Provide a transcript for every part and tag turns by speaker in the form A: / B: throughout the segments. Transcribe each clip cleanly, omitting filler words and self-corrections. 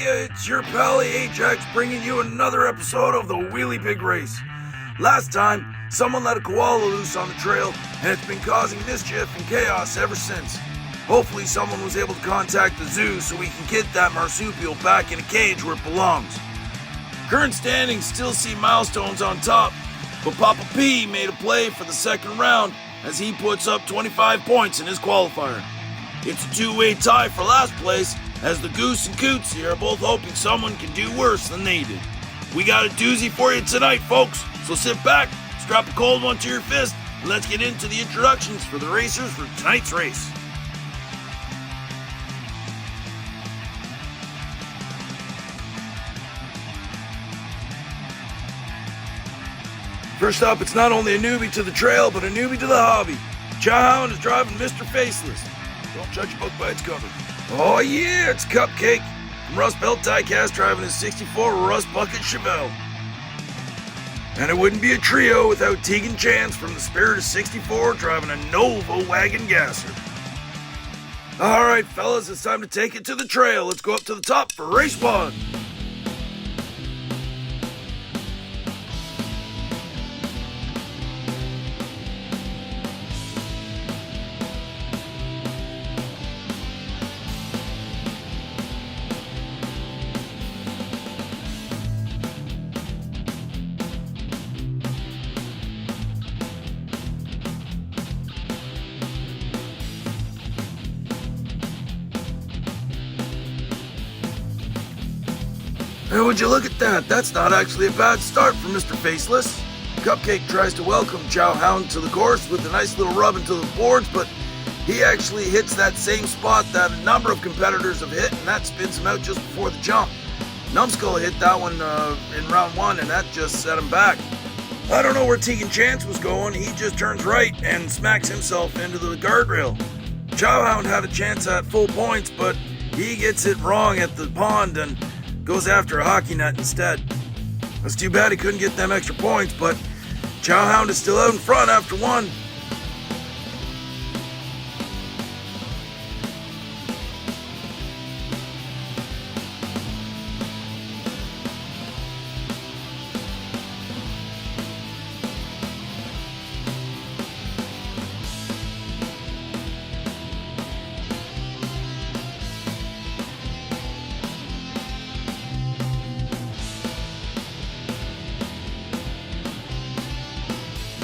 A: it's your pally Ajax bringing you another episode of the Wheelie Pig Race. Last time, someone let a koala loose on the trail, and it's been causing mischief and chaos ever since. Hopefully someone was able to contact the zoo so we can get that marsupial back in a cage where it belongs. Current standings still see Milestones on top, but Papa P made a play for the second round as he puts up 25 points in his qualifier. It's a two-way tie for last place, as the Goose and Cootsy are both hoping someone can do worse than they did. We got a doozy for you tonight, folks, so sit back, strap a cold one to your fist, and let's get into the introductions for the racers for tonight's race. First up, it's not only a newbie to the trail, but a newbie to the hobby. Chowhound is driving Mr. Faceless. Don't judge a book by its cover. Oh yeah, it's Cupcake from Rust Belt Diecast driving his 64 Rust Bucket Chevelle. And it wouldn't be a trio without Tegan Chance from the Spirit of 64 driving a Nova Wagon Gasser. Alright fellas, it's time to take it to the trail. Let's go up to the top for race one. Hey, would you look at that? That's not actually a bad start for Mr. Faceless. Cupcake tries to welcome Chowhound to the course with a nice little rub into the boards, but he actually hits that same spot that a number of competitors have hit, and that spins him out just before the jump. Numbskull hit that one in round one, and that just set him back. I don't know where Tegan Chance was going. He just turns right and smacks himself into the guardrail. Chowhound had a chance at full points, but he gets it wrong at the pond and goes after a hockey net instead. That's too bad he couldn't get them extra points, but Chowhound is still out in front after one.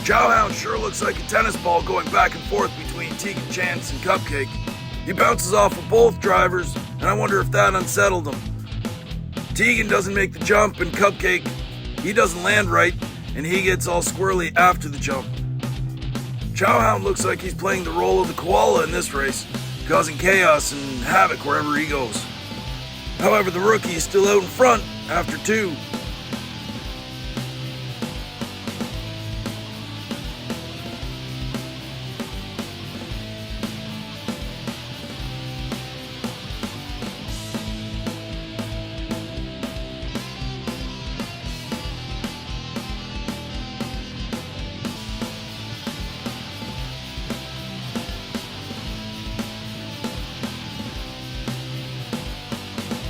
A: Chowhound sure looks like a tennis ball going back and forth between Tegan Chance and Cupcake. He bounces off of both drivers, and I wonder if that unsettled him. Tegan doesn't make the jump, and Cupcake, he doesn't land right, and he gets all squirrely after the jump. Chowhound looks like he's playing the role of the koala in this race, causing chaos and havoc wherever he goes. However, the rookie is still out in front after two.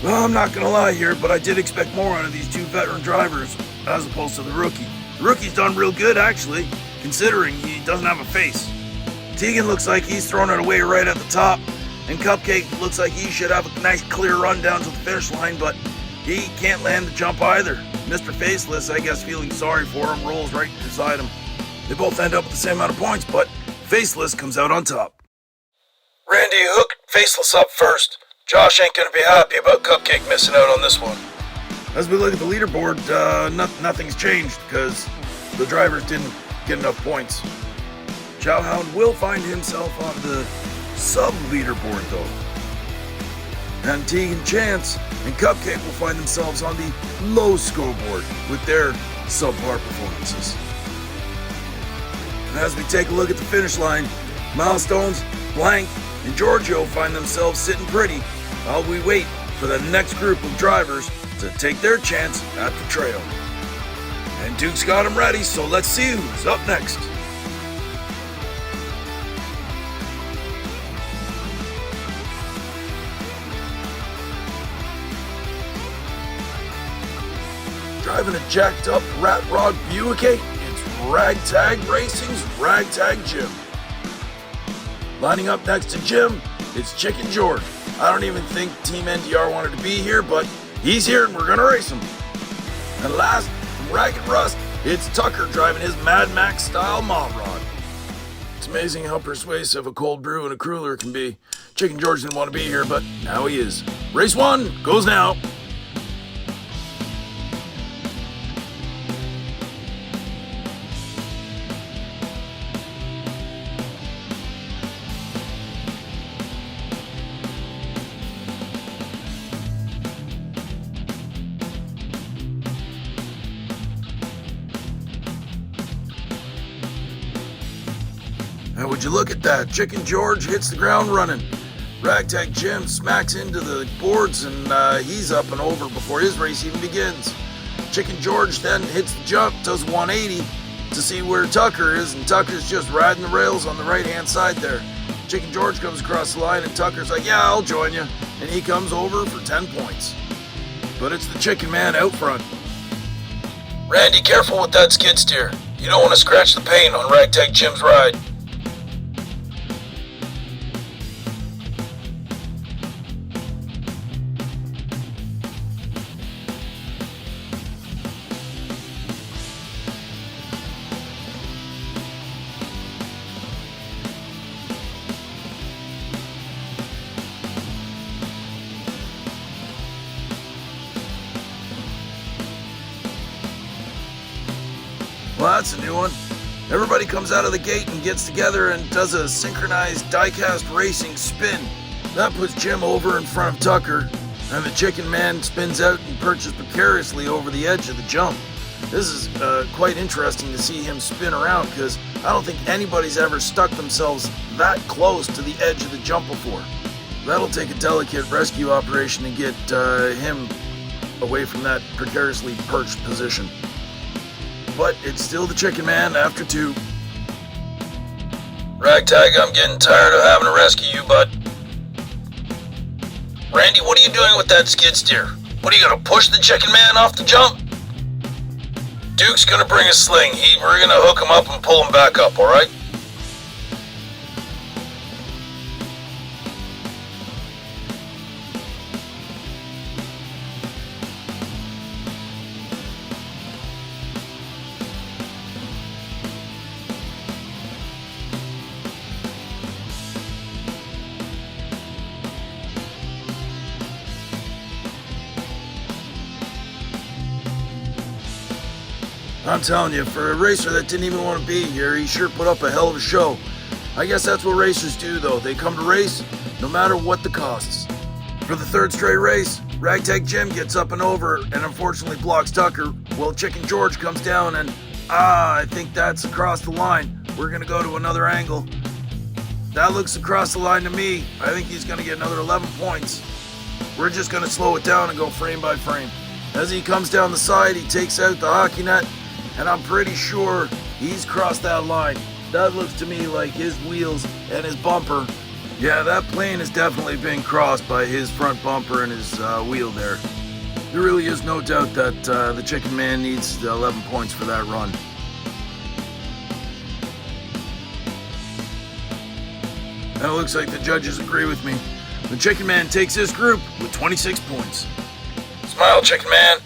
A: Well, I'm not gonna lie here, but I did expect more out of these two veteran drivers as opposed to the rookie. The rookie's done real good, actually, considering he doesn't have a face. Tegan looks like he's throwing it away right at the top, and Cupcake looks like he should have a nice clear run down to the finish line, but he can't land the jump either. Mr. Faceless, I guess feeling sorry for him, rolls right beside him. They both end up with the same amount of points, but Faceless comes out on top. Randy hooked Faceless up first. Josh ain't gonna be happy about Cupcake missing out on this one. As we look at the leaderboard, nothing's changed because the drivers didn't get enough points. Chowhound will find himself on the sub-leaderboard though. And Tegan Chance and Cupcake will find themselves on the low scoreboard with their subpar performances. And as we take a look at the finish line, Milestones, Blank, and Giorgio find themselves sitting pretty while we wait for the next group of drivers to take their chance at the trail. And Duke's got them ready, so let's see who's up next. driving a jacked up Rat Rod Buick 8, it's Ragtag Racing's Ragtag Jim. Lining up next to Jim, it's Chicken George. I don't even think Team NDR wanted to be here, but he's here and we're gonna race him. And last, from Ragged Rust, it's Tucker driving his Mad Max style Mob Rod. It's amazing how persuasive a cold brew and a cruller can be. Chicken George didn't want to be here, but now he is. Race 1 goes now. And would you look at that? Chicken George hits the ground running. Ragtag Jim smacks into the boards and he's up and over before his race even begins. Chicken George then hits the jump, does 180 to see where Tucker is, and Tucker's just riding the rails on the right-hand side there. Chicken George comes across the line and Tucker's like, yeah, I'll join you. And he comes over for 10 points. But it's the Chicken Man out front. Randy, careful with that skid steer. You don't want to scratch the paint on Ragtag Jim's ride. Well, that's a new one. Everybody comes out of the gate and gets together and does a synchronized diecast racing spin. That puts Jim over in front of Tucker, and the Chicken Man spins out and perches precariously over the edge of the jump. This is quite interesting to see him spin around because I don't think anybody's ever stuck themselves that close to the edge of the jump before. That'll take a delicate rescue operation to get him away from that precariously perched position. But it's still the Chicken Man after 2. Ragtag, I'm getting tired of having to rescue you, bud. Randy, what are you doing with that skid steer? What are you gonna push the Chicken Man off the jump? Duke's gonna bring a sling. We're gonna hook him up and pull him back up, alright? I'm telling you, for a racer that didn't even want to be here, he sure put up a hell of a show. I guess that's what racers do, though. They come to race, no matter what the costs. For the 3rd straight race, Ragtag Jim gets up and over and unfortunately blocks Tucker, while Chicken George comes down and, I think that's across the line. We're going to go to another angle. That looks across the line to me. I think he's going to get another 11 points. We're just going to slow it down and go frame by frame. As he comes down the side, he takes out the hockey net, and I'm pretty sure he's crossed that line. That looks to me like his wheels and his bumper. Yeah, that plane has definitely been crossed by his front bumper and his wheel there. There really is no doubt that the Chicken Man needs the 11 points for that run. And it looks like the judges agree with me. The Chicken Man takes his group with 26 points. Smile, Chicken Man.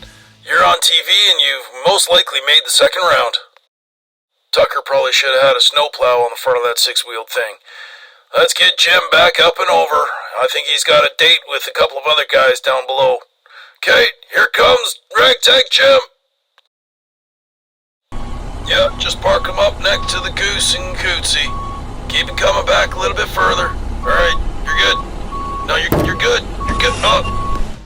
A: You're on TV and you've most likely made the 2nd round. Tucker probably should have had a snowplow on the front of that 6-wheeled thing. Let's get Jim back up and over. I think he's got a date with a couple of other guys down below. Okay, here comes Ragtag Jim. Yep, just park him up next to the Goose and Cootsy. Keep it coming back a little bit further. Alright, you're good. No, you're good. You're good. Oh.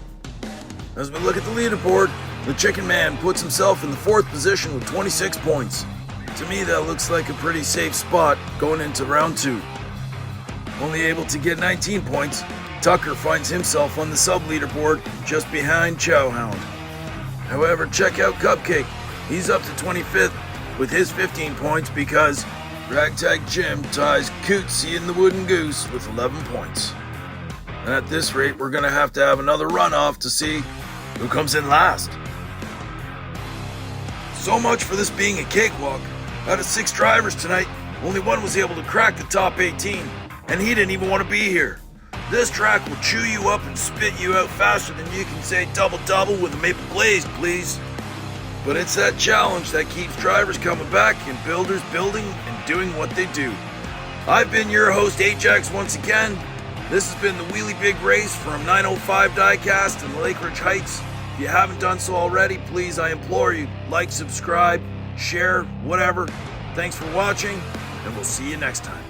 A: As we look at the leaderboard, the Chicken Man puts himself in the 4th position with 26 points. To me, that looks like a pretty safe spot going into round 2. Only able to get 19 points, Tucker finds himself on the sub-leaderboard just behind Chowhound. However, check out Cupcake. He's up to 25th with his 15 points because Ragtag Jim ties Cootsy and the Wooden Goose with 11 points. And at this rate, we're going to have another runoff to see who comes in last. So much for this being a cakewalk. Out of 6 drivers tonight, only one was able to crack the top 18, and he didn't even want to be here. This track will chew you up and spit you out faster than you can say double-double with a maple glaze, please. But it's that challenge that keeps drivers coming back and builders building and doing what they do. I've been your host, Ajax, once again. This has been the Wheelie Big Race from 905 Diecast in Lake Ridge Heights. If you haven't done so already, please, I implore you, like, subscribe, share, whatever. Thanks for watching, and we'll see you next time.